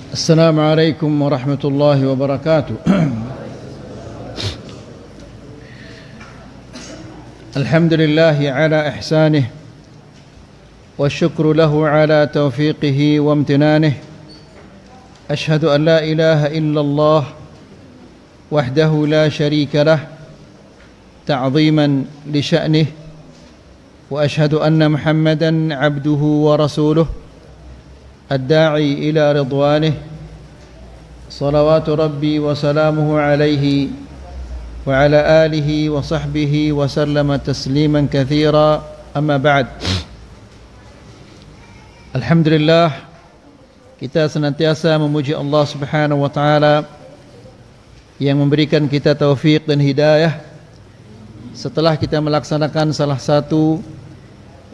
السلام عليكم ورحمة الله وبركاته. الحمد لله على إحسانه والشكر له على توفيقه وامتنانه. أشهد أن لا إله إلا الله وحده لا شريك له تعظيما لشأنه، وأشهد أن محمدا عبده ورسوله الداعي إلى رضوانه، صلوات ربي وسلامه عليه وعلى آله وصحبه وسلم تسليما كثيرا. أما بعد. Alhamdulillah, kita senantiasa memuji Allah Subhanahu wa taala yang memberikan kita taufik dan hidayah setelah kita melaksanakan salah satu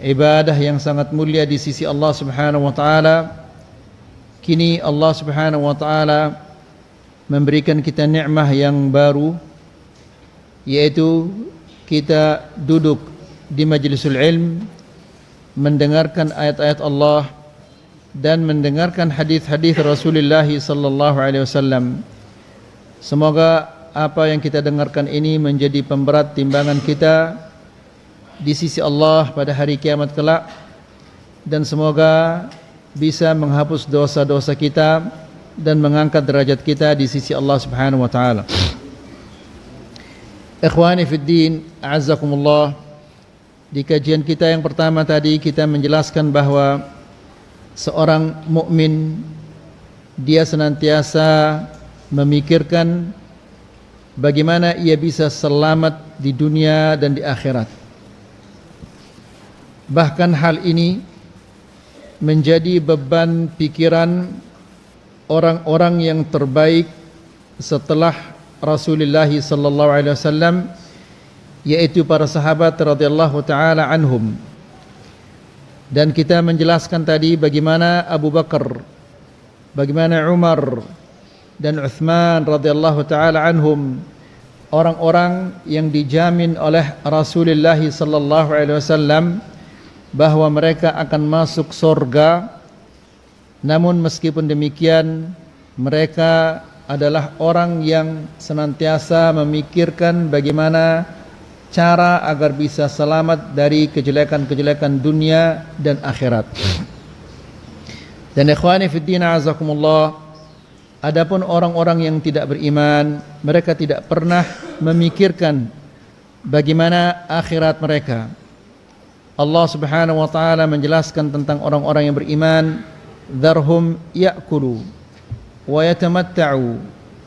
ibadah yang sangat mulia di sisi Allah Subhanahu wa taala. Kini Allah Subhanahu wa taala memberikan kita nikmah yang baru, yaitu kita duduk di majlisul ilm, mendengarkan ayat-ayat Allah dan mendengarkan hadis-hadis Rasulullah sallallahu alaihi wasallam. Semoga apa yang kita dengarkan ini menjadi pemberat timbangan kita di sisi Allah pada hari kiamat kelak, dan semoga bisa menghapus dosa-dosa kita dan mengangkat derajat kita di sisi Allah Subhanahu wa taala. Ikhwani fid din, a'azzakumullah. Di kajian kita yang pertama tadi kita menjelaskan bahwa seorang mukmin dia senantiasa memikirkan bagaimana ia bisa selamat di dunia dan di akhirat. Bahkan hal ini menjadi beban pikiran orang-orang yang terbaik setelah Rasulullah sallallahu alaihi wasallam, yaitu para sahabat radhiyallahu taala anhum. Dan kita menjelaskan tadi bagaimana Abu Bakar, bagaimana Umar dan Uthman radhiyallahu taala anhum, orang-orang yang dijamin oleh Rasulullah sallallahu alaihi wasallam bahwa mereka akan masuk surga. Namun meskipun demikian, mereka adalah orang yang senantiasa memikirkan bagaimana cara agar bisa selamat dari kejelekan-kejelekan dunia dan akhirat. Dan ikhwani fiddin, a'azakumullah, adapun orang-orang yang tidak beriman, mereka tidak pernah memikirkan bagaimana akhirat mereka. Allah Subhanahu wa taala menjelaskan tentang orang-orang yang beriman, "Dzarhum ya'kulu wa yatamatta'u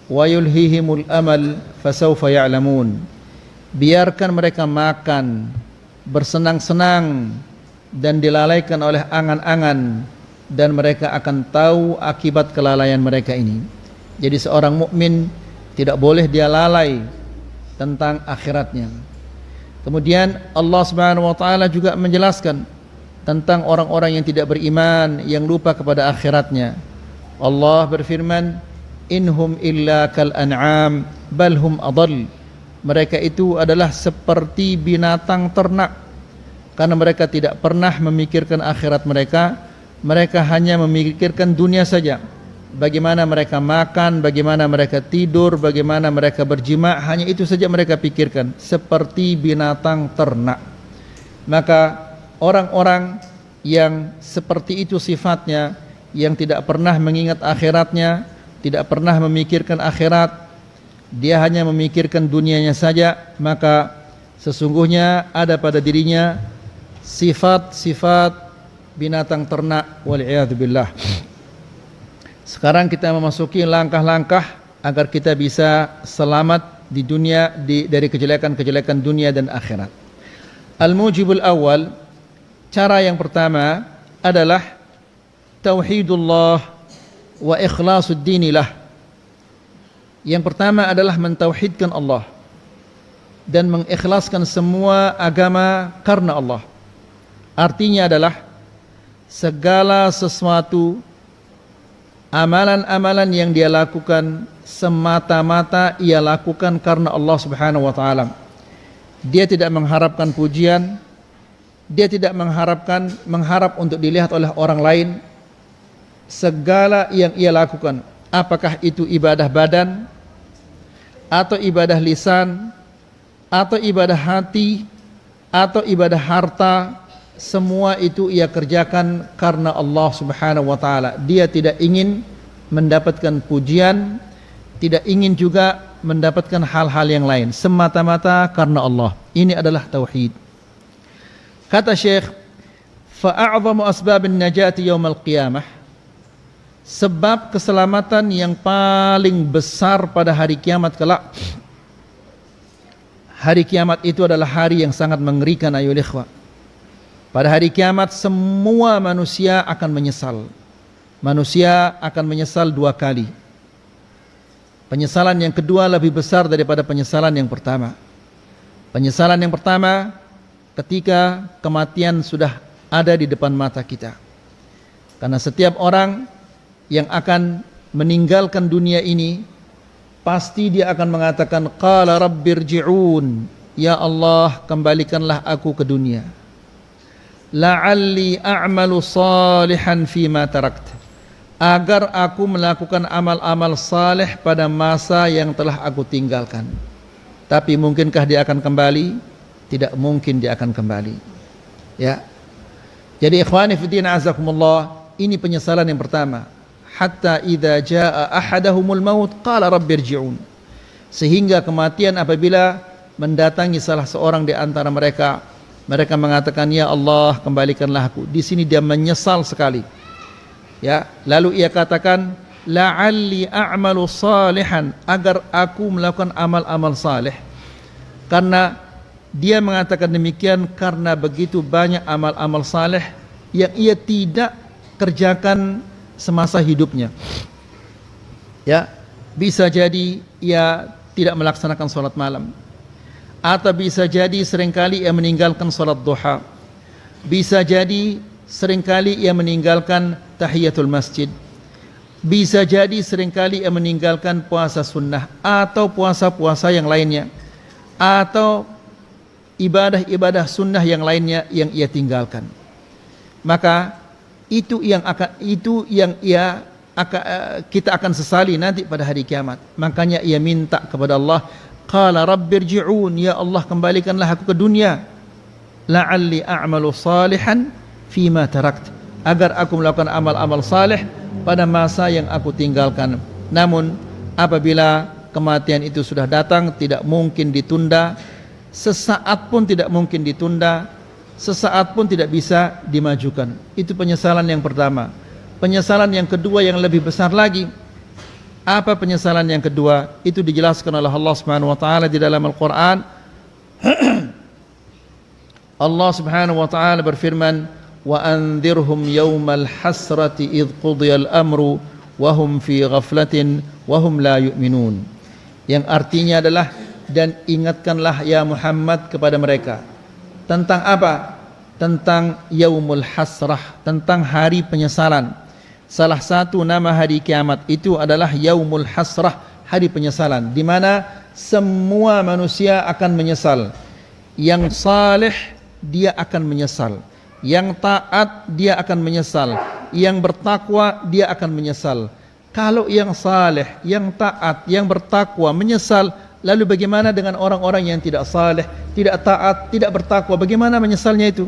wa yulhihimul amal fasawfa ya'lamun." Biarkan mereka makan, bersenang-senang dan dilalaikan oleh angan-angan, dan mereka akan tahu akibat kelalaian mereka ini. Jadi seorang mukmin tidak boleh dia lalai tentang akhiratnya. Kemudian Allah Subhanahu wa taala juga menjelaskan tentang orang-orang yang tidak beriman, yang lupa kepada akhiratnya. Allah berfirman, "Inhum illa kal an'am bal hum adall." Mereka itu adalah seperti binatang ternak, karena mereka tidak pernah memikirkan akhirat mereka. Mereka hanya memikirkan dunia saja. Bagaimana mereka makan, bagaimana mereka tidur, bagaimana mereka berjima, hanya itu saja mereka pikirkan, seperti binatang ternak. Maka orang-orang yang seperti itu sifatnya, yang tidak pernah mengingat akhiratnya, tidak pernah memikirkan akhirat, dia hanya memikirkan dunianya saja, maka sesungguhnya ada pada dirinya sifat-sifat binatang ternak, wal'iyadzubillah. Sekarang kita memasuki langkah-langkah agar kita bisa selamat di dunia dari kejelekan-kejelekan dunia dan akhirat. Al-mujibul awal, cara yang pertama adalah tauhidullah wa ikhlasul dinilah. Yang pertama adalah mentauhidkan Allah dan mengikhlaskan semua agama karena Allah. Artinya adalah segala sesuatu, amalan-amalan yang dia lakukan semata-mata ia lakukan karena Allah Subhanahu wa taala. Dia tidak mengharapkan pujian, dia tidak mengharap untuk dilihat oleh orang lain, segala yang ia lakukan, apakah itu ibadah badan atau ibadah lisan atau ibadah hati atau ibadah harta, semua itu ia kerjakan karena Allah Subhanahu wa taala. Dia tidak ingin mendapatkan pujian, tidak ingin juga mendapatkan hal-hal yang lain, semata-mata karena Allah. Ini adalah tauhid. Kata Syekh, fa'a'zamu asbabin najati yaumal qiyamah, sebab keselamatan yang paling besar pada hari kiamat kelak. Hari kiamat itu adalah hari yang sangat mengerikan ayol ikhwah. Pada hari kiamat semua manusia akan menyesal. Manusia akan menyesal dua kali. Penyesalan yang kedua lebih besar daripada penyesalan yang pertama. Penyesalan yang pertama ketika kematian sudah ada di depan mata kita. Karena setiap orang yang akan meninggalkan dunia ini, pasti dia akan mengatakan, qala rabbirji'un, ya Allah kembalikanlah aku ke dunia, la'alli a'malu salihan fima tarakt, agar aku melakukan amal-amal saleh pada masa yang telah aku tinggalkan. Tapi mungkinkah dia akan kembali? Tidak mungkin dia akan kembali. Ya. Jadi ikhwani fiddin azakumullah, ini penyesalan yang pertama. Hatta idza jaa ahadahumul maut qala rabbirji'un. Sehingga kematian apabila mendatangi salah seorang di antara mereka, mereka mengatakan, ya Allah kembalikanlah aku. Di sini dia menyesal sekali. Ya, lalu ia katakan, la'alli a'malu salihan, agar aku melakukan amal-amal saleh. Karena dia mengatakan demikian karena begitu banyak amal-amal saleh yang ia tidak kerjakan semasa hidupnya. Ya, bisa jadi ia tidak melaksanakan salat malam, atau bisa jadi seringkali ia meninggalkan salat duha, bisa jadi seringkali ia meninggalkan tahiyatul masjid, bisa jadi seringkali ia meninggalkan puasa sunnah atau puasa-puasa yang lainnya, atau ibadah-ibadah sunnah yang lainnya yang ia tinggalkan. Maka itu yang kita akan sesali nanti pada hari kiamat. Makanya ia minta kepada Allah, qala rabbirji'un, ya Allah kembalikanlah aku ke dunia, la'alli a'malu salihan fima tarakt, agar aku melakukan amal-amal saleh pada masa yang aku tinggalkan. Namun apabila kematian itu sudah datang, tidak mungkin ditunda, sesaat pun tidak mungkin ditunda, sesaat pun tidak bisa dimajukan. Itu penyesalan yang pertama. Penyesalan yang kedua yang lebih besar lagi. Apa penyesalan yang kedua? Itu dijelaskan oleh Allah Subhanahu wa taala di dalam Al-Qur'an. Allah Subhanahu wa taala berfirman, wa anzirhum yaumal hasrati idh qudiyal amru wa hum fi ghaflatin wa hum la yu'minun. Yang artinya adalah, dan ingatkanlah ya Muhammad kepada mereka tentang apa? Tentang yaumul hasrah, tentang hari penyesalan. Salah satu nama hari kiamat itu adalah yaumul hasrah, hari penyesalan, di mana semua manusia akan menyesal. Yang saleh dia akan menyesal, yang taat dia akan menyesal, yang bertakwa dia akan menyesal. Kalau yang saleh, yang taat, yang bertakwa menyesal, lalu bagaimana dengan orang-orang yang tidak saleh, tidak taat, tidak bertakwa? Bagaimana menyesalnya itu?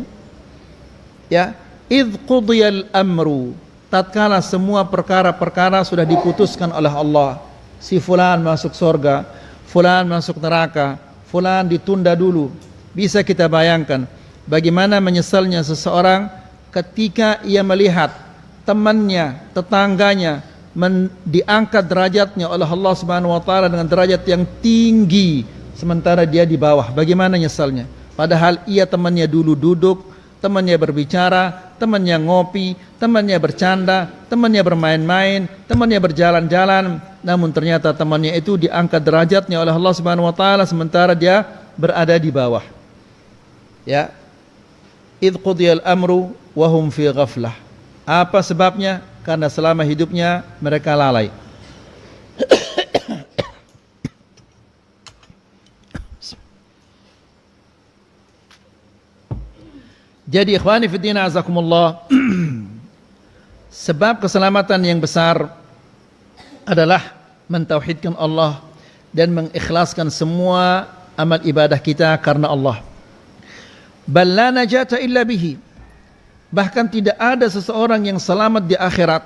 Ya, idh qudiyal amru, tatkala semua perkara-perkara sudah diputuskan oleh Allah. Si fulan masuk surga, fulan masuk neraka, fulan ditunda dulu. Bisa kita bayangkan bagaimana menyesalnya seseorang ketika ia melihat temannya, tetangganya diangkat derajatnya oleh Allah Subhanahu wa taala dengan derajat yang tinggi, sementara dia di bawah. Bagaimana nyesalnya? Padahal ia temannya dulu duduk, temannya berbicara, temannya ngopi, temannya bercanda, temannya bermain-main, temannya berjalan-jalan, namun ternyata temannya itu diangkat derajatnya oleh Allah Subhanahu wa taala sementara dia berada di bawah. Ya. Idh qudiyal amru wa hum fi ghaflah. Apa sebabnya? Karena selama hidupnya mereka lalai. Jadi ikhwani fiddin azakumullah, Sebab keselamatan yang besar adalah mentauhidkan Allah dan mengikhlaskan semua amal ibadah kita karena Allah. Bal la najata illa bihi. Bahkan tidak ada seseorang yang selamat di akhirat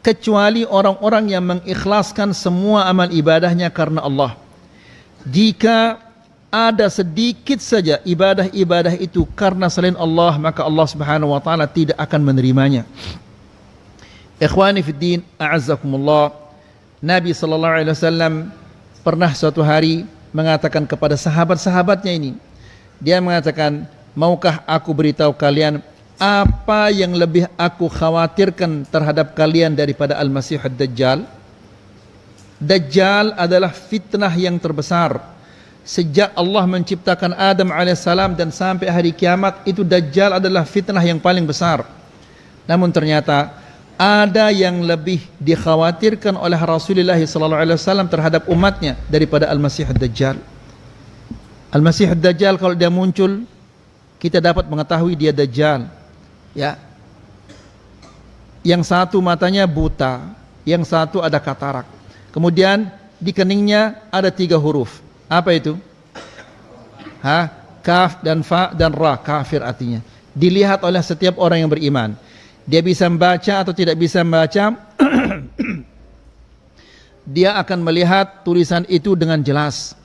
kecuali orang-orang yang mengikhlaskan semua amal ibadahnya karena Allah. Jika ada sedikit saja ibadah-ibadah itu karena selain Allah, maka Allah Subhanahu wa taala tidak akan menerimanya. Ikhwani fid din, a'azzakumullah. Nabi sallallahu alaihi wasallam pernah suatu hari mengatakan kepada sahabat-sahabatnya ini. Dia mengatakan, "Maukah aku beritahu kalian apa yang lebih aku khawatirkan terhadap kalian daripada Al-Masih Ad-Dajjal?" Dajjal adalah fitnah yang terbesar. Sejak Allah menciptakan Adam alaihissalam dan sampai hari kiamat, itu Dajjal adalah fitnah yang paling besar. Namun ternyata ada yang lebih dikhawatirkan oleh Rasulullah SAW terhadap umatnya daripada Al-Masih Ad-Dajjal. Al-Masih Ad-Dajjal kalau dia muncul, kita dapat mengetahui dia Dajjal. Ya, yang satu matanya buta, yang satu ada katarak. Kemudian di keningnya ada 3 huruf. Apa itu? Kaf dan fa dan ra, kafir artinya. Dilihat oleh setiap orang yang beriman. Dia bisa membaca atau tidak bisa membaca, dia akan melihat tulisan itu dengan jelas.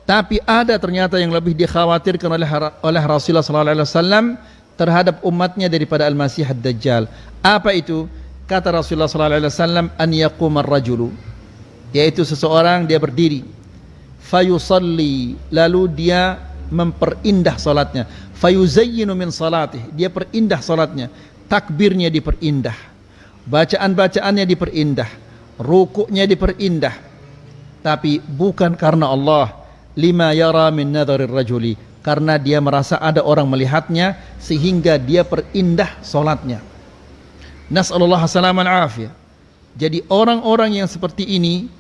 Tapi ada ternyata yang lebih dikhawatirkan oleh Rasulullah SAW terhadap umatnya daripada Al-Masih Ad-Dajjal. Apa itu? Kata Rasulullah SAW, an yaqumar rajulu, yaitu seseorang dia berdiri, fayusalli, lalu dia memperindah salatnya, fayuzayyinu min salatih, dia perindah salatnya, takbirnya diperindah, bacaan-bacaannya diperindah, rukuknya diperindah, tapi bukan karena Allah, lima yara min nadharir rajuli, karena dia merasa ada orang melihatnya sehingga dia perindah solatnya. Nas'alullah salaman afiyah. Jadi orang-orang yang seperti ini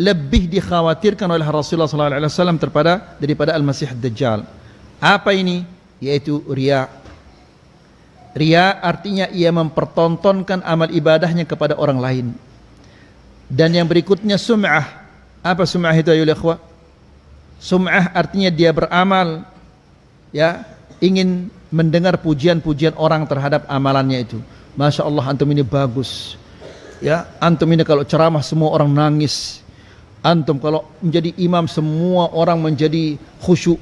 lebih dikhawatirkan oleh Rasulullah SAW daripada Al-Masih Ad-Dajjal. Apa ini? Yaitu riya. Riya artinya ia mempertontonkan amal ibadahnya kepada orang lain. Dan yang berikutnya sum'ah. Apa sum'ah itu ayol ikhwah? Sum'ah artinya dia beramal, ya, ingin mendengar pujian-pujian orang terhadap amalannya itu. Masya Allah, antum ini bagus, ya, antum ini kalau ceramah semua orang nangis, antum kalau menjadi imam semua orang menjadi khusyuk,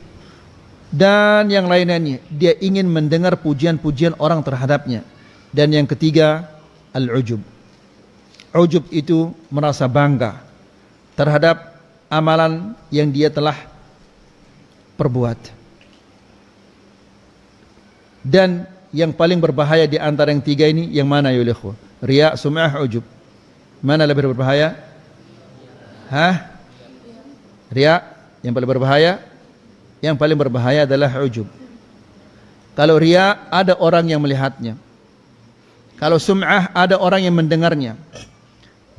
dan yang lain-lainnya. Dia ingin mendengar pujian-pujian orang terhadapnya. Dan yang ketiga, al-ujub. Ujub itu merasa bangga terhadap amalan yang dia telah perbuat. Dan yang paling berbahaya di antara yang 3 ini yang mana ya ikhwah? Riya, sum'ah, ujub. Mana lebih berbahaya? Riya yang paling berbahaya. Yang paling berbahaya adalah ujub. Kalau riya ada orang yang melihatnya. Kalau sum'ah ada orang yang mendengarnya.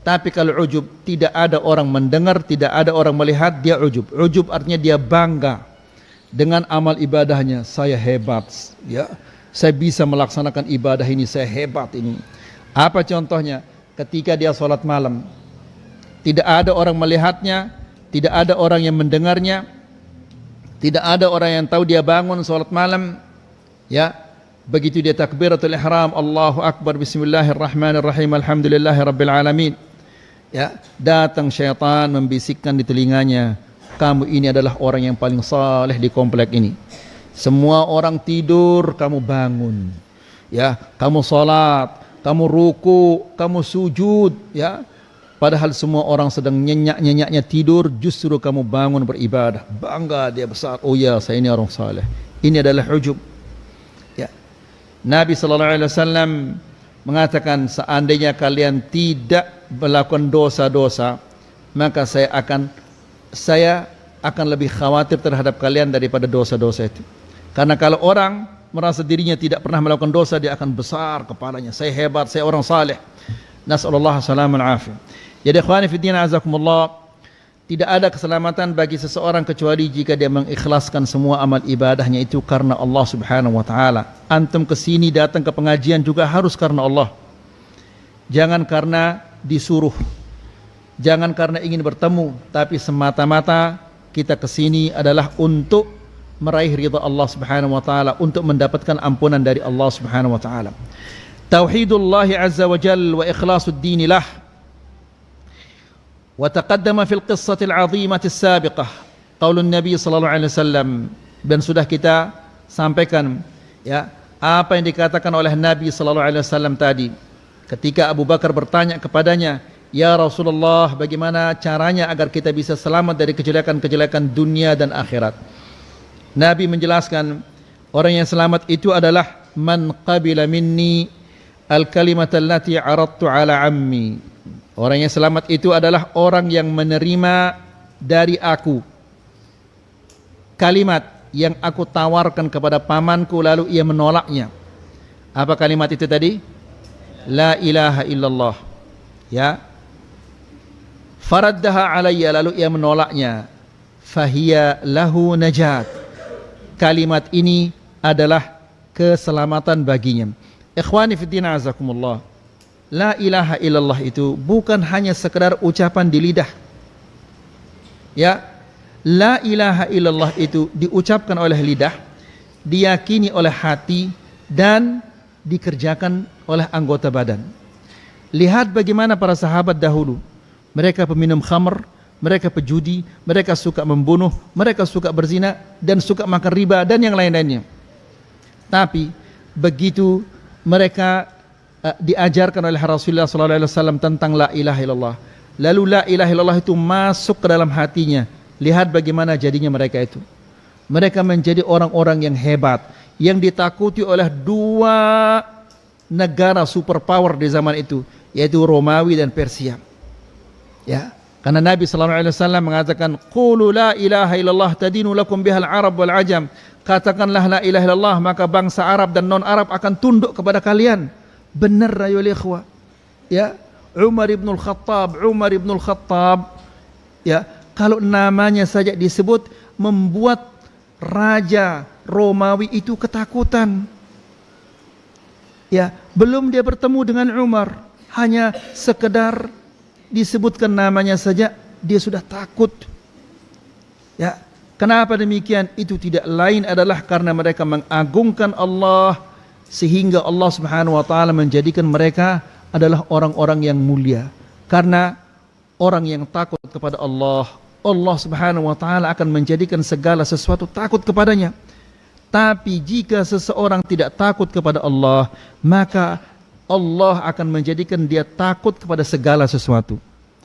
Tapi kalau ujub tidak ada orang mendengar, tidak ada orang melihat, dia ujub. Ujub artinya dia bangga dengan amal ibadahnya. Saya hebat, ya. Saya bisa melaksanakan ibadah ini, saya hebat ini. Apa contohnya? Ketika dia sholat malam, tidak ada orang melihatnya, tidak ada orang yang mendengarnya, tidak ada orang yang tahu dia bangun sholat malam, ya. Begitu dia takbiratul ihram, Allahu Akbar, bismillahirrahmanirrahim, alhamdulillahirabbil alamin. Ya, datang syaitan membisikkan di telinganya, kamu ini adalah orang yang paling saleh di komplek ini. Semua orang tidur, kamu bangun. Ya, kamu salat, kamu ruku, kamu sujud, ya. Padahal semua orang sedang nyenyak-nyenyaknya tidur, justru kamu bangun beribadah. Bangga dia besar. Oh ya, saya ini orang saleh. Ini adalah ujub. Ya. Nabi sallallahu alaihi wasallam mengatakan, seandainya kalian tidak melakukan dosa-dosa, maka saya akan lebih khawatir terhadap kalian daripada dosa-dosa itu. Karena kalau orang merasa dirinya tidak pernah melakukan dosa, dia akan besar kepalanya, saya hebat, saya orang saleh. Nas'alullah salaman afiyah. Jadi ikhwani fiddin azakumullah, tidak ada keselamatan bagi seseorang kecuali jika dia mengikhlaskan semua amal ibadahnya itu karena Allah Subhanahu wa taala. Antum kesini datang ke pengajian juga harus karena Allah. Jangan karena disuruh, jangan karena ingin bertemu, tapi semata-mata kita kesini adalah untuk meraih ridha Allah Subhanahu wa taala, untuk mendapatkan ampunan dari Allah Subhanahu wa taala. Tauhidullah azza wa jalla wa ikhlasul din lah. Wa taqaddama fil qissati al-'azimati as-sabiqah qaulun Nabi sallallahu alaihi wasallam, dan sudah kita sampaikan ya apa yang dikatakan oleh Nabi sallallahu alaihi wasallam tadi ketika Abu Bakar bertanya kepadanya, "Ya Rasulullah, bagaimana caranya agar kita bisa selamat dari kejelekan-kejelekan dunia dan akhirat?" Nabi menjelaskan, orang yang selamat itu adalah man qabila minni al-kalimata allati 'aradtu 'ala 'ammi. Orang yang selamat itu adalah orang yang menerima dari aku kalimat yang aku tawarkan kepada pamanku lalu ia menolaknya. Apa kalimat itu tadi? La ilaha illallah. Ya. Faraddaha alayya, lalu ia menolaknya. Fahiya lahu najat. Kalimat ini adalah keselamatan baginya. Ikhwani fiddin azakumullah. La ilaha illallah itu bukan hanya sekedar ucapan di lidah. Ya, la ilaha illallah itu diucapkan oleh lidah, diyakini oleh hati, dan dikerjakan oleh anggota badan. Lihat bagaimana para sahabat dahulu. Mereka peminum khamr, mereka pejudi, mereka suka membunuh, mereka suka berzina, dan suka makan riba, dan yang lain-lainnya. Tapi begitu mereka diajarkan oleh Rasulullah SAW tentang la ilaha illallah, lalu la ilaha illallah itu masuk ke dalam hatinya, lihat bagaimana jadinya mereka itu. Mereka menjadi orang-orang yang hebat, yang ditakuti oleh dua negara superpower di zaman itu, yaitu Romawi dan Persia. Ya, karena Nabi SAW mengatakan, "Qulu la ilaha illallah tadinu lakum bihal Arab wal Ajam." Katakanlah la ilaha illallah, maka bangsa Arab dan non-Arab akan tunduk kepada kalian. Benar ayo ikhwah. Ya, Umar ibn al-Khattab, ya, kalau namanya saja disebut membuat raja Romawi itu ketakutan. Ya, belum dia bertemu dengan Umar, hanya sekedar disebutkan namanya saja dia sudah takut. Ya, kenapa demikian? Itu tidak lain adalah karena mereka mengagungkan Allah, sehingga Allah Subhanahu wa taala menjadikan mereka adalah orang-orang yang mulia. Karena orang yang takut kepada Allah, Allah Subhanahu wa taala akan menjadikan segala sesuatu takut kepadanya. Tapi jika seseorang tidak takut kepada Allah, maka Allah akan menjadikan dia takut kepada segala sesuatu.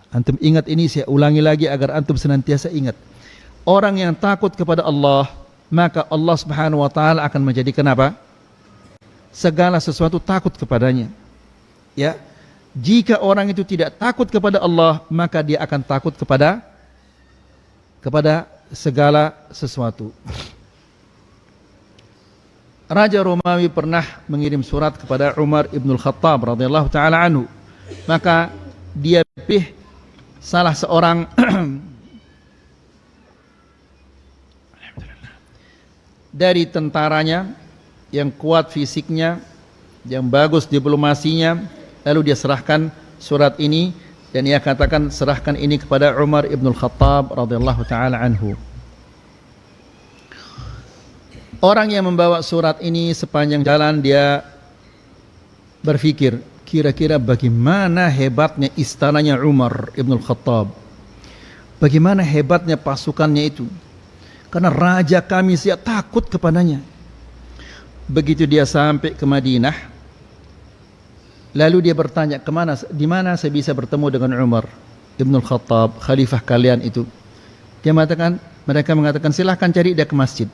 Antum ingat ini, saya ulangi lagi agar antum senantiasa ingat. Orang yang takut kepada Allah, maka Allah Subhanahu wa taala akan menjadikan apa? Segala sesuatu takut kepadanya. Ya, jika orang itu tidak takut kepada Allah, maka dia akan takut kepada segala sesuatu. Raja Romawi pernah mengirim surat kepada Umar ibn al-Khattab radhiyallahu taala anhu. Maka dia pilih salah seorang dari tentaranya yang kuat fisiknya, yang bagus diplomasinya, lalu dia serahkan surat ini dan ia katakan, serahkan ini kepada Umar ibn al-Khattab radhiyallahu taala anhu. Orang yang membawa surat ini sepanjang jalan dia berpikir, kira-kira bagaimana hebatnya istananya Umar ibn al-Khattab, bagaimana hebatnya pasukannya itu, karena raja kami siap takut kepadanya. Begitu dia sampai ke Madinah, lalu dia bertanya, di mana saya bisa bertemu dengan Umar ibn al-Khattab, khalifah kalian itu? Mereka mengatakan, silahkan cari dia ke masjid.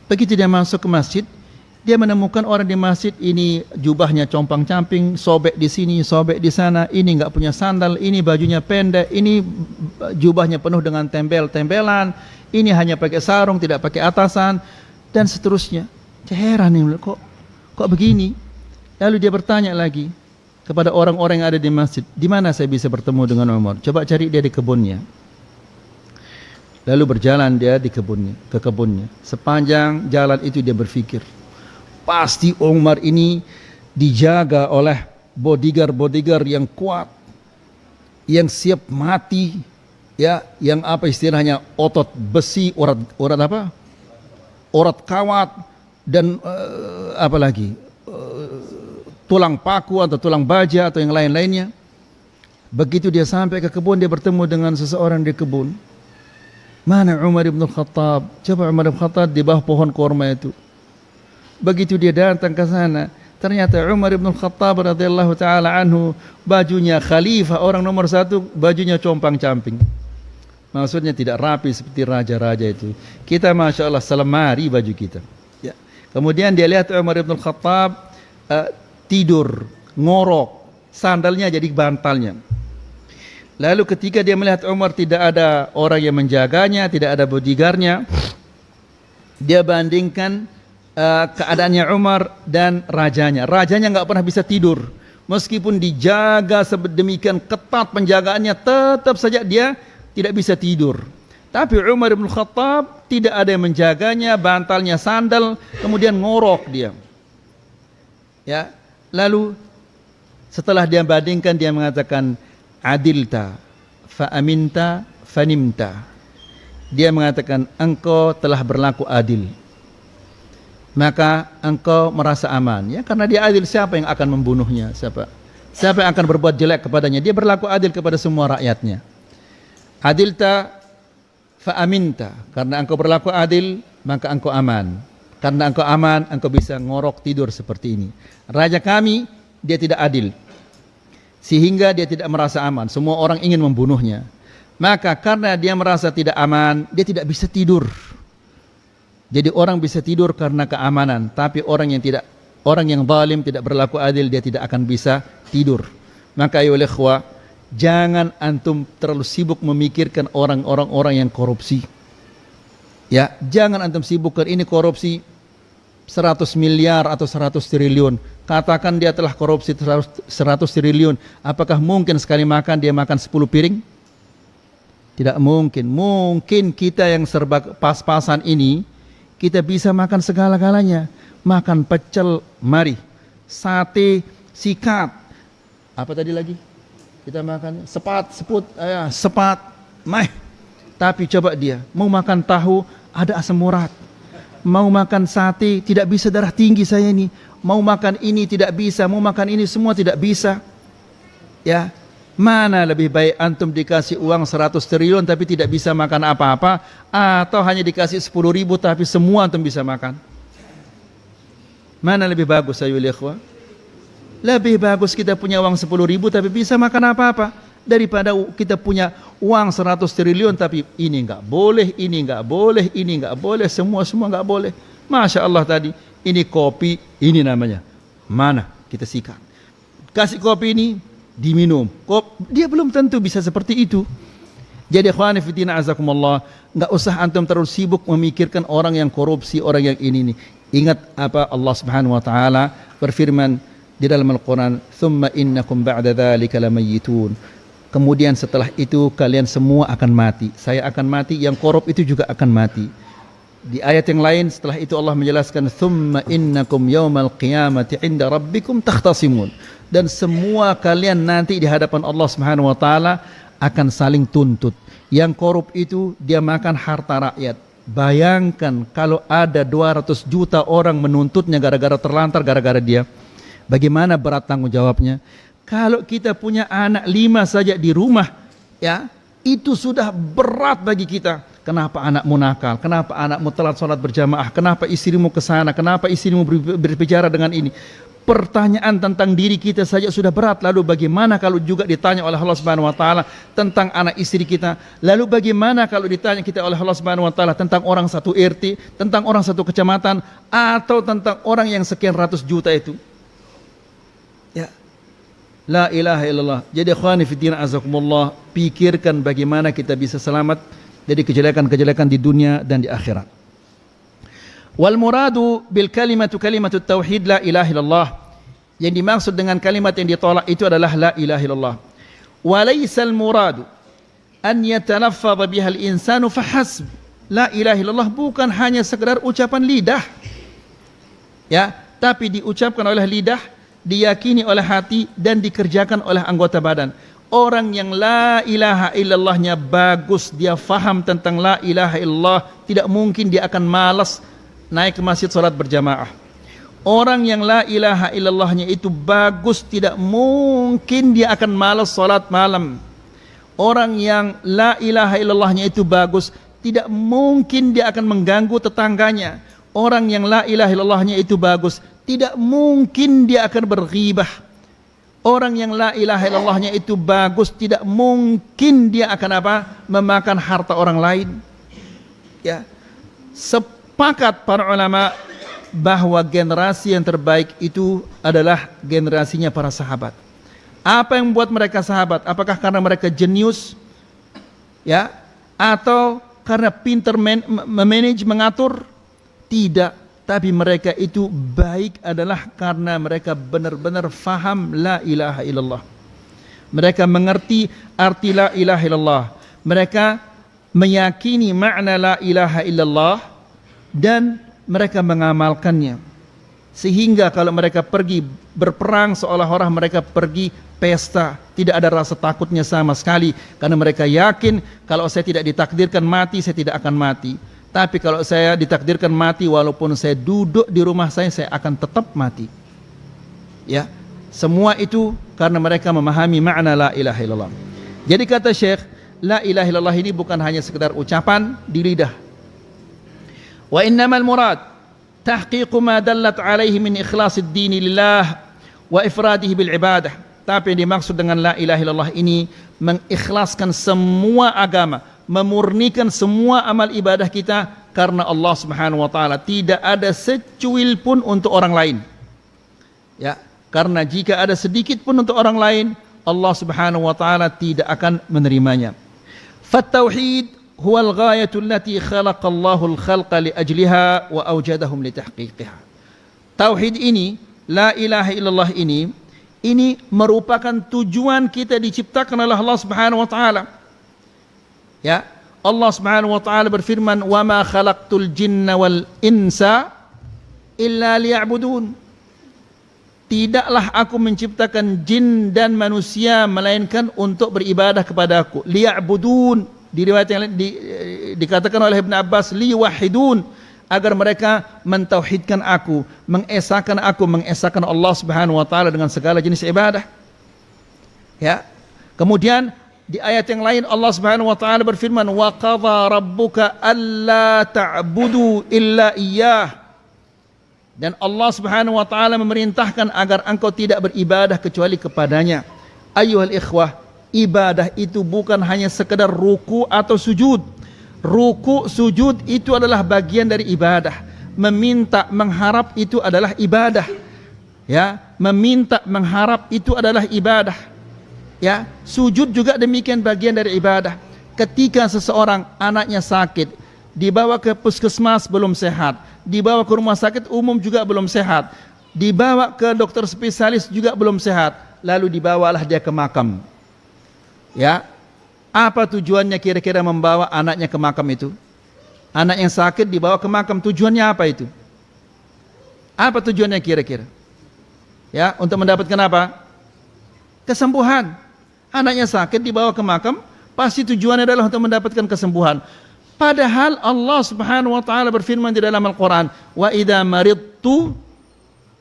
Begitu dia masuk ke masjid, dia menemukan orang di masjid ini jubahnya compang-camping, sobek di sini, sobek di sana, ini enggak punya sandal, ini bajunya pendek, ini jubahnya penuh dengan tempel-tempelan, ini hanya pakai sarung, tidak pakai atasan, dan seterusnya. Heran nih, kok begini? Lalu dia bertanya lagi kepada orang-orang yang ada di masjid, di mana saya bisa bertemu dengan Umar? Coba cari dia di kebunnya. Lalu berjalan dia ke kebunnya. Sepanjang jalan itu dia berpikir, pasti Umar ini dijaga oleh bodyguard yang kuat, yang siap mati, ya, yang apa istilahnya, otot besi, urat apa? Urat kawat, dan apa lagi? Tulang paku atau tulang baja atau yang lain-lainnya. Begitu dia sampai ke kebun, dia bertemu dengan seseorang di kebun. Mana Umar bin Khattab? Coba Umar bin Khattab di bawah pohon kurma itu. Begitu dia datang ke sana, ternyata Umar bin Khattab radhiyallahu taala anhu, bajunya khalifah, orang nomor 1, bajunya compang-camping. Maksudnya tidak rapi seperti raja-raja itu. Kita masya Allah selemari baju kita. Ya. Kemudian dia lihat Umar bin Khattab tidur, ngorok, sandalnya jadi bantalnya. Lalu ketika dia melihat Umar tidak ada orang yang menjaganya, tidak ada bodyguardnya, dia bandingkan keadaannya Umar dan rajanya. Rajanya nggak pernah bisa tidur, meskipun dijaga sedemikian ketat penjagaannya, tetap saja dia tidak bisa tidur. Tapi Umar bin Khattab tidak ada yang menjaganya, bantalnya sandal, kemudian ngorok dia. Ya, lalu setelah dia bandingkan, dia mengatakan, adilta fa aminta fanimta. Dia mengatakan, engkau telah berlaku adil, maka engkau merasa aman. Ya, karena dia adil, siapa yang akan membunuhnya? Siapa yang akan berbuat jelek kepadanya? Dia berlaku adil kepada semua rakyatnya. Adilta fa aminta, karena engkau berlaku adil, maka engkau aman. Karena engkau aman, engkau bisa ngorok tidur seperti ini. Raja kami, dia tidak adil, sehingga dia tidak merasa aman. Semua orang ingin membunuhnya. Maka karena dia merasa tidak aman, dia tidak bisa tidur. Jadi orang bisa tidur karena keamanan, tapi orang yang zalim, tidak berlaku adil, dia tidak akan bisa tidur. Maka ayo ikhwah, jangan antum terlalu sibuk memikirkan orang yang korupsi. Ya, jangan antum sibukkan ini korupsi 100 miliar atau 100 triliun. Katakan dia telah korupsi 100 triliun. Apakah mungkin sekali makan dia makan 10 piring? Tidak mungkin. Mungkin kita yang serba pas-pasan ini, kita bisa makan segala-galanya. Makan pecel, mari. Sate, sikat. Apa tadi lagi? Kita makan sepat, mah. Tapi coba dia, mau makan tahu, ada asam urat. Mau makan sate, tidak bisa, darah tinggi saya ini. Mau makan ini tidak bisa, mau makan ini semua tidak bisa. Ya, mana lebih baik antum dikasih uang 100 triliun tapi tidak bisa makan apa-apa, atau hanya dikasih 10.000 tapi semua antum bisa makan? Mana lebih bagus ayo ikhwah? Lebih bagus kita punya uang 10.000 tapi bisa makan apa-apa, daripada kita punya uang 100 triliun tapi ini enggak boleh, ini enggak boleh, ini enggak boleh, semua enggak boleh. Masya Allah tadi, ini kopi, ini namanya, mana kita sikat. Kasih kopi ini, diminum. Dia belum tentu bisa seperti itu. Jadi ikhwani fiddin azakumullah, enggak usah antum terlalu sibuk memikirkan orang yang korupsi, orang yang ini. Ingat apa Allah Subhanahu wa taala berfirman di dalam Al-Quran, thumma innakum ba'da dzalika lamayitun. Kemudian setelah itu kalian semua akan mati. Saya akan mati, yang korup itu juga akan mati. Di ayat yang lain setelah itu Allah menjelaskan, thumma innakum yawmal qiyamati 'inda rabbikum takhtasimun. Dan semua kalian nanti di hadapan Allah Subhanahu wa taala akan saling tuntut. Yang korup itu dia makan harta rakyat. Bayangkan kalau ada 200 juta orang menuntutnya gara-gara terlantar, gara-gara dia. Bagaimana berat tanggung jawabnya? Kalau kita punya anak 5 saja di rumah, ya, itu sudah berat bagi kita. Kenapa anakmu nakal? Kenapa anakmu telat sholat berjamaah? Kenapa istrimu ke sana? Kenapa istrimu berbicara dengan ini? Pertanyaan tentang diri kita saja sudah berat. Lalu bagaimana kalau juga ditanya oleh Allah Subhanahu wa taala tentang anak istri kita? Lalu bagaimana kalau ditanya kita oleh Allah Subhanahu wa taala tentang orang satu RT, tentang orang satu kecamatan, atau tentang orang yang sekian ratus juta itu? Ya. La ilaha illallah. Jadi ikhwani fiddin azakumullah, pikirkan bagaimana kita bisa selamat dari kejelekan-kejelekan di dunia dan di akhirat. Wal muradu bil kalimatu kalimatut tauhid la ilaha illallah. Yang dimaksud dengan kalimat yang ditolak itu adalah la ilaha illallah. Wa laysal muradu an yatalaffadha biha al insanu fahasb. La ilaha illallah bukan hanya sekedar ucapan lidah. Ya, tapi diucapkan oleh lidah diyakini oleh hati, dan dikerjakan oleh anggota badan. Orang yang la ilaha illallahnya bagus, dia faham tentang la ilaha illallah, tidak mungkin dia akan malas naik ke masjid salat berjamaah. Orang yang la ilaha illallahnya itu bagus, tidak mungkin dia akan malas salat malam. Orang yang la ilaha illallahnya itu bagus, tidak mungkin dia akan mengganggu tetangganya. Orang yang la ilaha illallahnya itu bagus, tidak mungkin dia akan berghibah. Orang yang la ilaha illallahnya itu bagus, tidak mungkin dia akan memakan harta orang lain. Ya. Sepakat para ulama bahwa generasi yang terbaik itu adalah generasinya para sahabat. Apa yang membuat mereka sahabat? Apakah karena mereka jenius? Ya, atau karena pintar memanage, mengatur? Tidak, tapi mereka itu baik adalah karena mereka benar-benar faham la ilaha illallah. Mereka mengerti arti la ilaha illallah. Mereka meyakini makna la ilaha illallah dan mereka mengamalkannya. Sehingga kalau mereka pergi berperang, seolah-olah mereka pergi pesta, tidak ada rasa takutnya sama sekali, karena mereka yakin kalau saya tidak ditakdirkan mati, saya tidak akan mati. Tapi kalau saya ditakdirkan mati, walaupun saya duduk di rumah saya akan tetap mati. Ya, semua itu karena mereka memahami makna la ilaha illallah. Jadi kata Syekh, la ilaha illallah ini bukan hanya sekedar ucapan di lidah. Wa innamal murad tahqiqu ma dallat alaihi min ikhlasid dini lillah wa ifradihi bil ibadah. Tapi yang dimaksud dengan la ilaha illallah ini mengikhlaskan semua agama, memurnikan semua amal ibadah kita karena Allah Subhanahu wa taala, tidak ada secuil pun untuk orang lain. Ya, karena jika ada sedikit pun untuk orang lain, Allah Subhanahu wa taala tidak akan menerimanya. Fattauhid huwa al-ghayatu allati khalaqa Allahu al-khalqa li ajliha wa awjadahum li tahqiqiha. Tauhid ini, la ilaha illallah ini merupakan tujuan kita diciptakan oleh Allah Subhanahu wa taala. Ya, Allah Subhanahu wa taala berfirman, "Wa ma khalaqtul jinna wal insa illa liya'budun." Tidaklah aku menciptakan jin dan manusia melainkan untuk beribadah kepadaku. Liya'budun, di riwayat yang lain dikatakan oleh Ibn Abbas, liwahidun, agar mereka mentauhidkan aku, mengesahkan Allah Subhanahu wa taala dengan segala jenis ibadah. Ya. Kemudian di ayat yang lain Allah Subhanahu wa taala berfirman, wa qadha rabbuka alla ta'budu illa iyyah. Dan Allah Subhanahu wa taala memerintahkan agar engkau tidak beribadah kecuali kepadanya. Ayyuhal ikhwah, ibadah itu bukan hanya sekedar ruku atau sujud. Ruku, sujud itu adalah bagian dari ibadah. Meminta, mengharap itu adalah ibadah. Ya, meminta, mengharap itu adalah ibadah. Ya, sujud juga demikian bagian dari ibadah. Ketika seseorang anaknya sakit, dibawa ke puskesmas belum sehat, dibawa ke rumah sakit umum juga belum sehat, dibawa ke dokter spesialis juga belum sehat, lalu dibawalah dia ke makam. Ya, apa tujuannya kira-kira membawa anaknya ke makam itu? Anak yang sakit dibawa ke makam, tujuannya apa itu? Apa tujuannya kira-kira? Ya, untuk mendapatkan apa? Kesembuhan. Anaknya sakit dibawa ke makam, pasti tujuannya adalah untuk mendapatkan kesembuhan. Padahal Allah Subhanahu wa taala berfirman di dalam Al-Qur'an, "Wa idza maridtu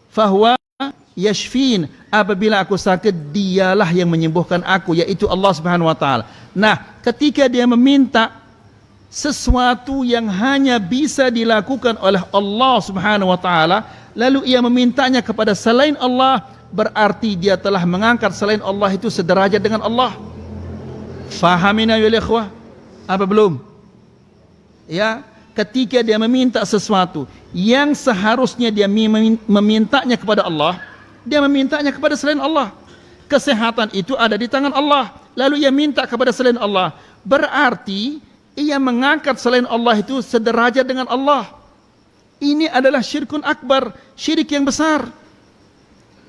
fahuwa yashfin." Apabila aku sakit, dialah yang menyembuhkan aku, yaitu Allah Subhanahu wa taala. Nah, ketika dia meminta sesuatu yang hanya bisa dilakukan oleh Allah Subhanahu wa taala, lalu ia memintanya kepada selain Allah, berarti dia telah mengangkat selain Allah itu sederajat dengan Allah. Fahamina ya ikhwah? Apa belum? Ya, ketika dia meminta sesuatu yang seharusnya dia memintanya kepada Allah, dia memintanya kepada selain Allah. Kesehatan itu ada di tangan Allah, lalu ia minta kepada selain Allah, berarti ia mengangkat selain Allah itu sederajat dengan Allah. Ini adalah syirkun akbar, syirik yang besar,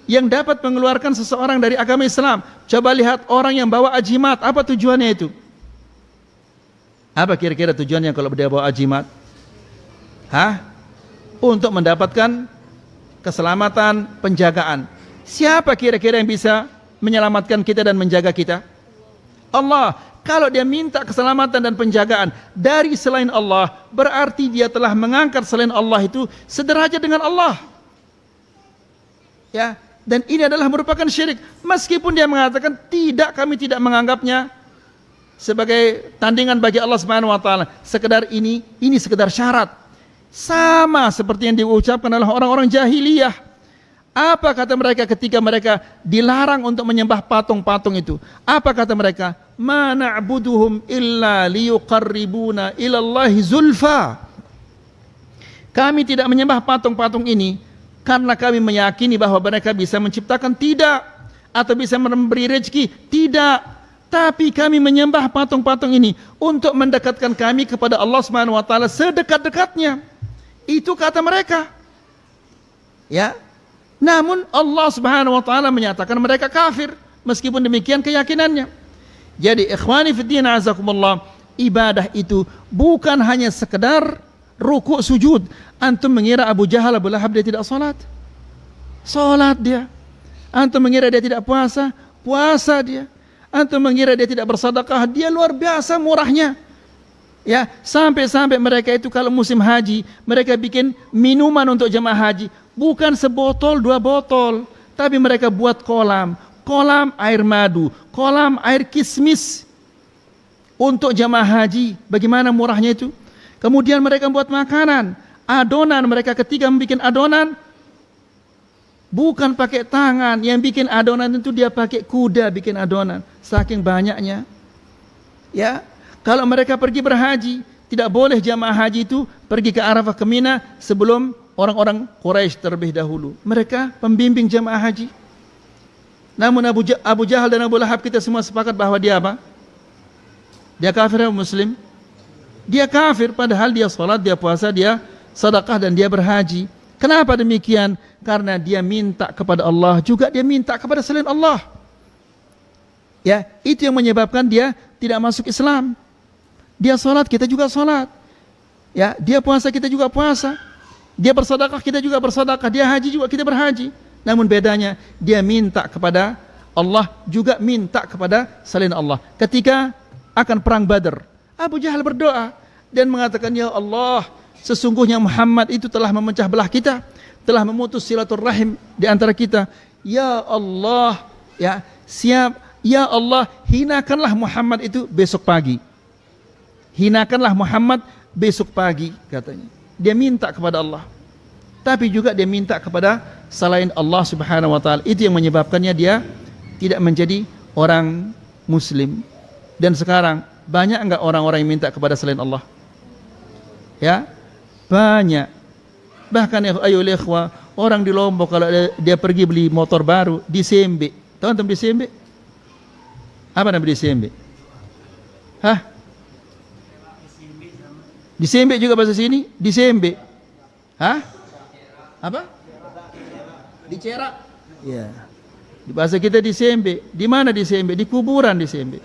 yang dapat mengeluarkan seseorang dari agama Islam. Coba lihat orang yang bawa ajimat, apa tujuannya itu? Apa kira-kira tujuannya kalau dia bawa ajimat? Untuk mendapatkan keselamatan, penjagaan. Siapa kira-kira yang bisa menyelamatkan kita dan menjaga kita? Allah. Kalau dia minta keselamatan dan penjagaan dari selain Allah, berarti dia telah mengangkat selain Allah itu sederajat dengan Allah. Ya, dan ini adalah merupakan syirik. Meskipun dia mengatakan tidak, kami tidak menganggapnya sebagai tandingan bagi Allah Subhanahu wa taala. Sekedar ini sekedar syarat. Sama seperti yang diucapkan oleh orang-orang jahiliyah. Apa kata mereka ketika mereka dilarang untuk menyembah patung-patung itu? Apa kata mereka? Ma na'buduhum illa liyuqarribuna ilallahi zulfa. Kami tidak menyembah patung-patung ini karena kami meyakini bahwa mereka bisa menciptakan, tidak, atau bisa memberi rezeki, tidak. Tapi kami menyembah patung-patung ini untuk mendekatkan kami kepada Allah Subhanahu wa taala sedekat-dekatnya. Itu kata mereka. Ya. Namun Allah Subhanahu wa taala menyatakan mereka kafir meskipun demikian keyakinannya. Jadi ikhwani fiddin azakumullah, ibadah itu bukan hanya sekedar rukuk sujud. Antum mengira Abu Jahal, Abu Lahab dia tidak salat? Salat dia. Antum mengira dia tidak puasa? Puasa dia. Antum mengira dia tidak bersedekah? Dia luar biasa murahnya. Ya, sampai-sampai mereka itu kalau musim haji, mereka bikin minuman untuk jemaah haji. Bukan sebotol, 2 botol, tapi mereka buat kolam air madu, kolam air kismis untuk jemaah haji. Bagaimana murahnya itu? Kemudian mereka buat makanan, adonan. Mereka ketika membuat adonan, bukan pakai tangan. Yang bikin adonan itu dia pakai kuda bikin adonan, saking banyaknya. Ya, kalau mereka pergi berhaji, tidak boleh jamaah haji itu pergi ke Arafah, ke Mina sebelum orang-orang Quraisy terlebih dahulu. Mereka pembimbing jamaah haji. Namun Abu Jahal dan Abu Lahab, kita semua sepakat bahwa dia apa? Dia kafir atau muslim? Dia kafir, padahal dia salat, dia puasa, dia sedekah, dan dia berhaji. Kenapa demikian? Karena dia minta kepada Allah, juga dia minta kepada selain Allah. Ya, itu yang menyebabkan dia tidak masuk Islam. Dia salat, kita juga salat. Ya, dia puasa, kita juga puasa. Dia bersedekah, kita juga bersedekah. Dia haji juga, kita berhaji. Namun bedanya, dia minta kepada Allah, juga minta kepada selain Allah. Ketika akan perang Badar, Abu Jahal berdoa dan mengatakan, ya Allah, sesungguhnya Muhammad itu telah memecah belah kita, telah memutus silaturahim di antara kita. Ya Allah, ya Allah, hinakanlah Muhammad itu besok pagi. Hinakanlah Muhammad besok pagi, katanya. Dia minta kepada Allah, tapi juga dia minta kepada selain Allah Subhanahu wa taala. Itu yang menyebabkannya dia tidak menjadi orang muslim. Dan sekarang banyak enggak orang-orang yang minta kepada selain Allah? Ya, banyak. Bahkan ayo ikhwah, orang di Lombok kalau dia pergi beli motor baru, disembe. Tahu antum disembe? Apa namanya disembe? Hah? Disembe juga bahasa sini? Disembe. Hah? Apa? Dicerak. Ya. Di bahasa kita disembe. Di mana disembe? Di kuburan disembe.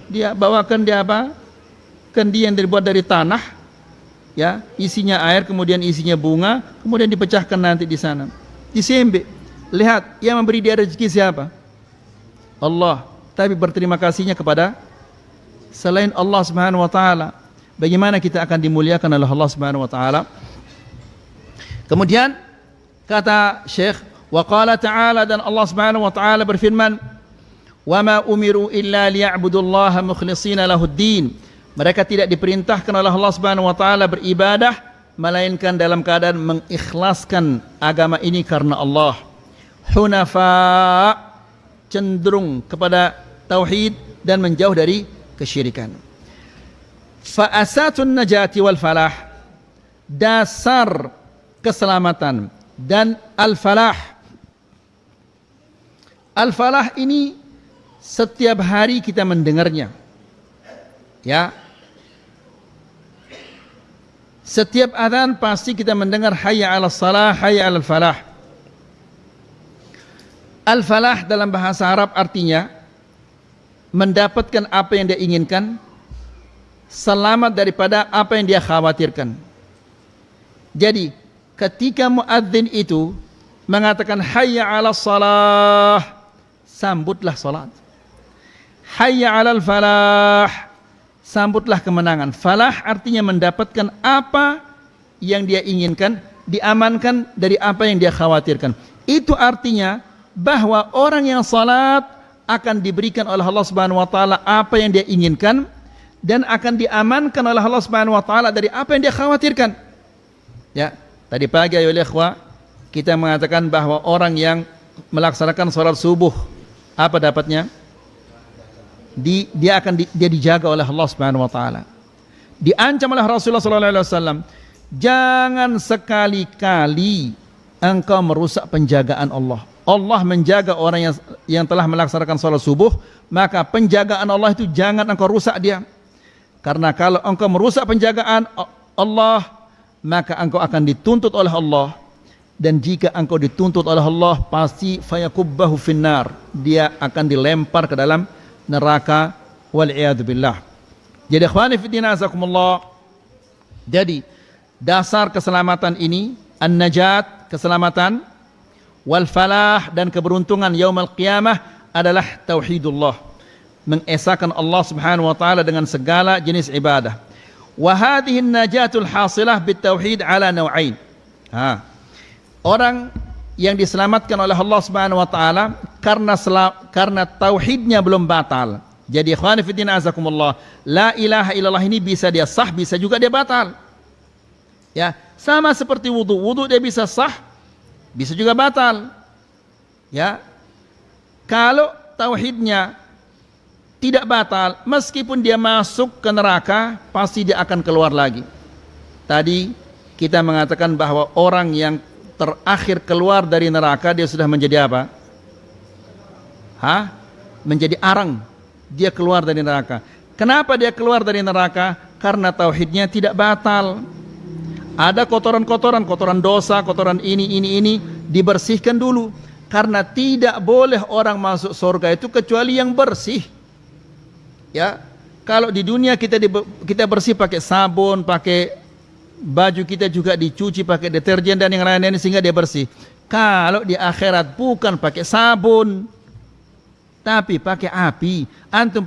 Dia bawakan dia apa? Kendi yang dibuat dari tanah, ya, isinya air, kemudian isinya bunga, kemudian dipecahkan nanti di sana. Disembe. Lihat, yang memberi dia rezeki siapa? Allah. Tapi berterima kasihnya kepada selain Allah Subhanahu wa taala. Bagaimana kita akan dimuliakan oleh Allah Subhanahu wa taala? Kemudian kata Syekh, wa qala ta'ala, dan Allah Subhanahu wa taala berfirman, wa ma umiru illa liya'budullaha mukhlishina lahuddin. Mereka tidak diperintahkan oleh Allah Subhanahu wa taala beribadah melainkan dalam keadaan mengikhlaskan agama ini karena Allah. Hunafa, cenderung kepada tauhid dan menjauh dari kesyirikan. Fa asatun najati wal falah, dasar keselamatan dan al-falah. Al-falah ini setiap hari kita mendengarnya. Ya. Setiap adzan pasti kita mendengar hayya 'alas salah, hayya 'alal falah. Al-falah dalam bahasa Arab artinya mendapatkan apa yang dia inginkan, selamat daripada apa yang dia khawatirkan. Jadi ketika muadzin itu mengatakan hayya 'alas salah, sambutlah salat. Hayya 'alal falah, sambutlah kemenangan. Falah artinya mendapatkan apa yang dia inginkan, diamankan dari apa yang dia khawatirkan. Itu artinya bahwa orang yang salat akan diberikan oleh Allah Subhanahu wa taala apa yang dia inginkan dan akan diamankan oleh Allah Subhanahu wa taala dari apa yang dia khawatirkan. Ya, tadi pagi ayo ikhwah kita mengatakan bahwa orang yang melaksanakan salat subuh apa dapatnya? Dia dijaga oleh Allah Subhanahu wa taala. Diancam oleh Rasulullah sallallahu alaihi wasallam, jangan sekali-kali engkau merusak penjagaan Allah. Allah menjaga orang yang telah melaksanakan salat subuh, maka penjagaan Allah itu jangan engkau rusak dia. Karena kalau engkau merusak penjagaan Allah, maka engkau akan dituntut oleh Allah. Dan jika engkau dituntut oleh Allah, pasti fayakubbahu finnar, dia akan dilempar ke dalam neraka, wal'iyadu billah. Jadi ikhwani fiddin azakumullah, jadi dasar keselamatan ini an-najat, keselamatan, wal falah, dan keberuntungan yaumul qiyamah adalah tauhidullah, mengesahkan Allah Subhanahu wa taala dengan segala jenis ibadah. Wa hadhihi an-najatul hasilah bitauhid ala naw'ain. Orang yang diselamatkan oleh Allah Subhanahu wa taala karena tauhidnya belum batal. Jadi ikhwani fiddin azakumullah, la ilaha illallah ini bisa dia sah, bisa juga dia batal. Ya, sama seperti wudu. Wudu dia bisa sah, bisa juga batal. Ya. Kalau tauhidnya tidak batal, meskipun dia masuk ke neraka, pasti dia akan keluar lagi. Tadi kita mengatakan bahwa orang yang terakhir keluar dari neraka, dia sudah menjadi apa? Menjadi arang. Dia keluar dari neraka. Kenapa dia keluar dari neraka? Karena tauhidnya tidak batal. Ada kotoran-kotoran, kotoran dosa, kotoran ini dibersihkan dulu. Karena tidak boleh orang masuk surga itu kecuali yang bersih. Ya, kalau di dunia kita bersih pakai sabun, pakai baju kita juga dicuci pakai deterjen dan yang lain-lain sehingga dia bersih. Kalau di akhirat bukan pakai sabun, tapi pakai api. Antum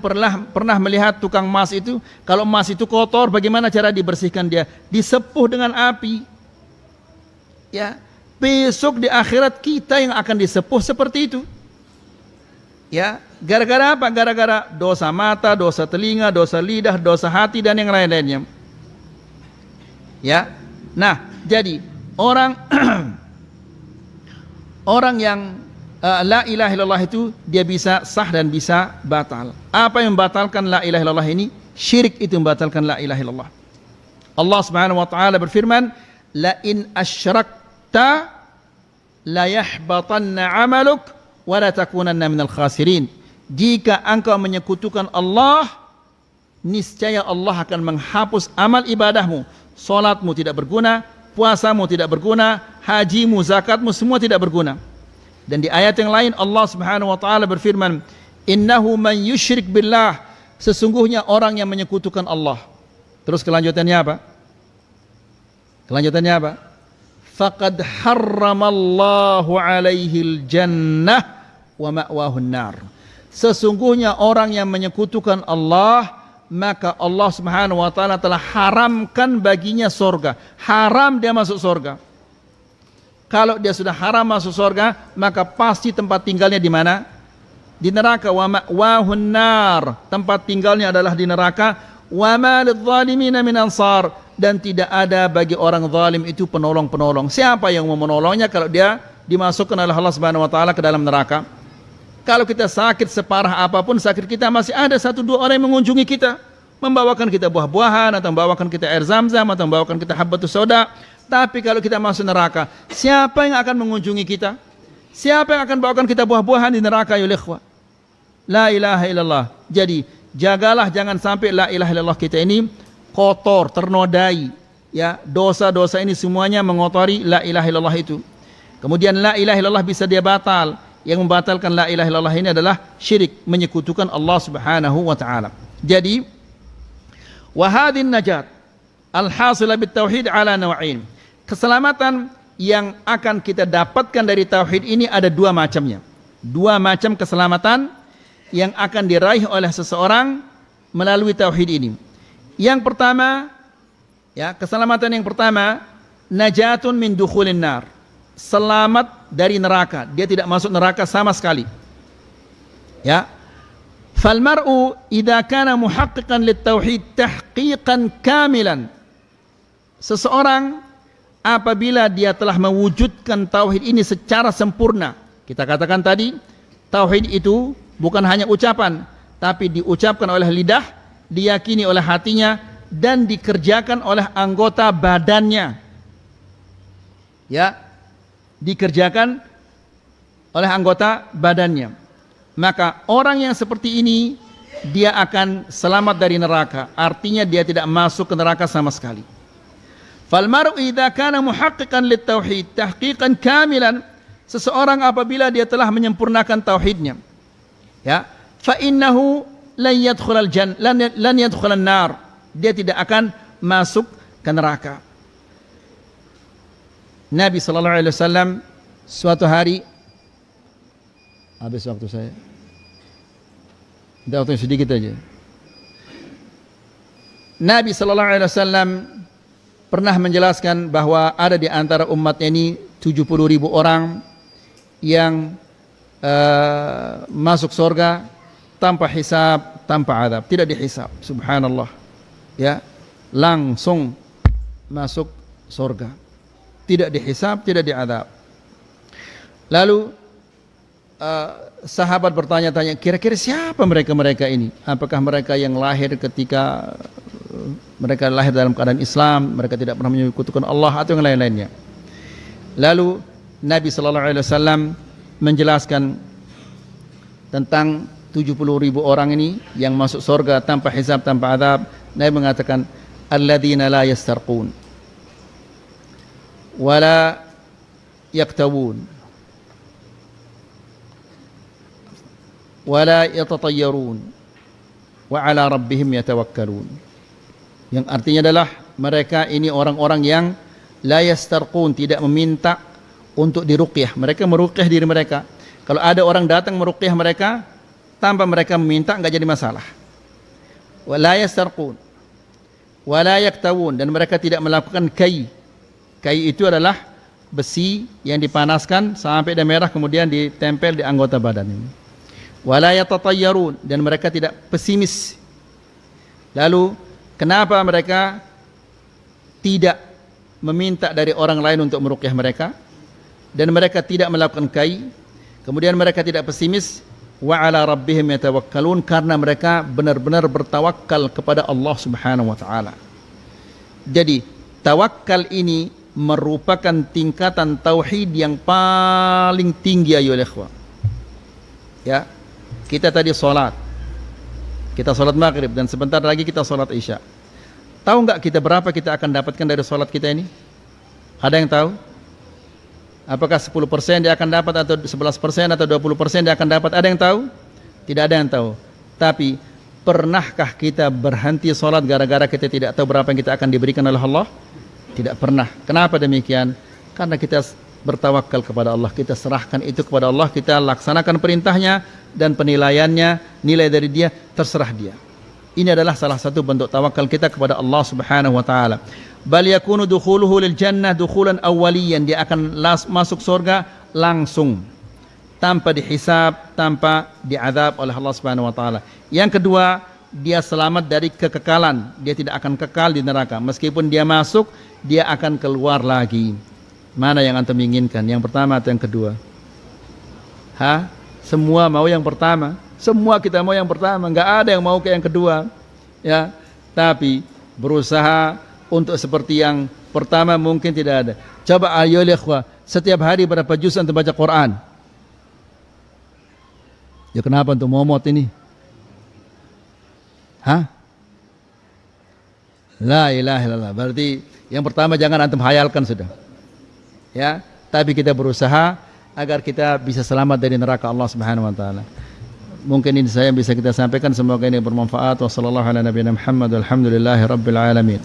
pernah melihat tukang emas itu, kalau emas itu kotor, bagaimana cara dibersihkan dia? Disepuh dengan api. Ya, besok di akhirat kita yang akan disepuh seperti itu. Ya, gara-gara apa? Gara-gara dosa mata, dosa telinga, dosa lidah, dosa hati dan yang lain-lainnya. Ya. Nah, jadi orang orang yang la ilaha illallah itu dia bisa sah dan bisa batal. Apa yang membatalkan la ilaha illallah ini? Syirik itu membatalkan la ilaha illallah. Allah Subhanahu wa taala berfirman, "La in asyrakta la yahbatanna 'amaluk wa la takunanna minal khasirin." Jika engkau menyekutukan Allah, niscaya Allah akan menghapus amal ibadahmu. Salatmu tidak berguna, puasamu tidak berguna, hajimu, zakatmu semua tidak berguna. Dan di ayat yang lain Allah Subhanahu wa taala berfirman, "Innahu man yusyrik billah," sesungguhnya orang yang menyekutukan Allah. Terus kelanjutannya apa? Kelanjutannya apa? Faqad harramallahu alaihil jannah wa ma'wahun nar. Sesungguhnya orang yang menyekutukan Allah, maka Allah Subhanahu wa taala telah haramkan baginya surga. Haram dia masuk surga. Kalau dia sudah haram masuk surga, maka pasti tempat tinggalnya di mana? Di neraka. Wa ma'wahun nar. Tempat tinggalnya adalah di neraka. Wa ma lidh-dhalimina min ansar. Dan tidak ada bagi orang zalim itu penolong-penolong. Siapa yang mau menolongnya kalau dia dimasukkan oleh Allah Subhanahu wa taala ke dalam neraka? Kalau kita sakit separah apapun, sakit kita masih ada 1-2 orang yang mengunjungi kita, membawakan kita buah-buahan, atau membawakan kita air zam-zam, atau membawakan kita habbatus sauda. Tapi kalau kita masuk neraka, siapa yang akan mengunjungi kita? Siapa yang akan bawakan kita buah-buahan di neraka, ya ikhwah? La ilaha illallah. Jadi jagalah jangan sampai la ilaha illallah kita ini kotor, ternodai. Ya, dosa-dosa ini semuanya mengotori la ilaha illallah itu. Kemudian la ilaha illallah bisa dia batal. Yang membatalkan la ilaha illallah ini adalah syirik, menyekutukan Allah Subhanahu wa taala. Jadi wa hadhin najat al-hasilah bit tauhid ala naw'ain. Keselamatan yang akan kita dapatkan dari tauhid ini ada dua macamnya. Dua macam keselamatan yang akan diraih oleh seseorang melalui tauhid ini. Yang pertama, ya, keselamatan yang pertama, najatun min dukhulin nar. Selamat dari neraka, dia tidak masuk neraka sama sekali. Ya. Fal mar'u idza kana muhaqqiqan lit tauhid tahqiqan kamilan. Seseorang apabila dia telah mewujudkan tauhid ini secara sempurna. Kita katakan tadi, tauhid itu bukan hanya ucapan, tapi diucapkan oleh lidah, diyakini oleh hatinya, dan dikerjakan oleh anggota badannya. Ya, dikerjakan oleh anggota badannya. Maka orang yang seperti ini, dia akan selamat dari neraka. Artinya dia tidak masuk ke neraka sama sekali. Fal mar'u idza kana muhaqqiqan lit tauhid tahqiqan kamilan, seseorang apabila dia telah menyempurnakan tauhidnya, ya, fa innahu lan yadkhulan nar, dia tidak akan masuk ke neraka. Nabi sallallahu alaihi wasallam suatu hari, habis waktu saya, ada waktu sedikit aja. Nabi sallallahu alaihi wasallam pernah menjelaskan bahwa ada di antara umatnya ini 70.000 orang yang masuk surga tanpa hisab, tanpa azab, tidak dihisab. Subhanallah. Ya, langsung masuk surga. Tidak dihisab, tidak diazab. Lalu sahabat bertanya-tanya, kira-kira siapa mereka ini? Apakah mereka yang lahir ketika mereka lahir dalam keadaan Islam, mereka tidak pernah menyekutukan Allah, atau yang lain-lainnya? Lalu Nabi sallallahu alaihi wasallam menjelaskan tentang 70.000 orang ini yang masuk surga tanpa hisab, tanpa azab. Nabi mengatakan, alladzina la yastarqun wala yaktawun wala yatatayyarun wa ala rabbihim yatawakkalun. Yang artinya adalah mereka ini orang-orang yang la yastarqun, tidak meminta untuk diruqyah. Mereka meruqyah diri mereka. Kalau ada orang datang meruqyah mereka tanpa mereka meminta, enggak jadi masalah. Wa la yastarqun wa la yaktawun, dan mereka tidak melakukan kai. Kai itu adalah besi yang dipanaskan sampai dia merah kemudian ditempel di anggota badan ini. Wa la yatatayyarun, dan mereka tidak pesimis. Lalu kenapa mereka tidak meminta dari orang lain untuk meruqyah mereka, dan mereka tidak melakukan kai, kemudian mereka tidak pesimis? Wa ala rabbihim yatawakkalun, karena mereka benar-benar bertawakal kepada Allah Subhanahu wa taala. Jadi tawakal ini merupakan tingkatan tauhid yang paling tinggi, ayolah ikhwah. Ya, kita tadi salat. Kita salat maghrib dan sebentar lagi kita salat isya. Tahu enggak kita berapa kita akan dapatkan dari salat kita ini? Ada yang tahu? Apakah 10% dia akan dapat, atau 11% atau 20% dia akan dapat? Ada yang tahu? Tidak ada yang tahu. Tapi pernahkah kita berhenti salat gara-gara kita tidak tahu berapa yang kita akan diberikan oleh Allah? Tidak pernah. Kenapa demikian? Karena kita bertawakal kepada Allah, kita serahkan itu kepada Allah, kita laksanakan perintahnya, dan penilaiannya, nilai dari dia terserah dia. Ini adalah salah satu bentuk tawakal kita kepada Allah Subhanahu wa taala. Bal yakunu dukhuluhu lil jannah dukhulan awwaliyan, dia akan masuk surga langsung tanpa dihisab, tanpa diazab oleh Allah Subhanahu wa taala. Yang kedua, dia selamat dari kekekalan, dia tidak akan kekal di neraka. Meskipun dia masuk, dia akan keluar lagi. Mana yang antum inginkan? Yang pertama atau yang kedua? Semua mau yang pertama. Semua kita mau yang pertama, enggak ada yang mau ke yang kedua. Ya, tapi berusaha untuk seperti yang pertama mungkin tidak ada. Coba ayo ikhwah, setiap hari berapa juz antum baca Quran? Ya kenapa antum momot ini? La ilaha illallah. Berarti yang pertama jangan antum hayalkan sudah. Ya, tapi kita berusaha agar kita bisa selamat dari neraka Allah Subhanahu wa taala. Mungkin ini saya bisa kita sampaikan, semoga ini bermanfaat. Wassallallahu ala nabiyina Muhammad walhamdulillahi rabbil alamin.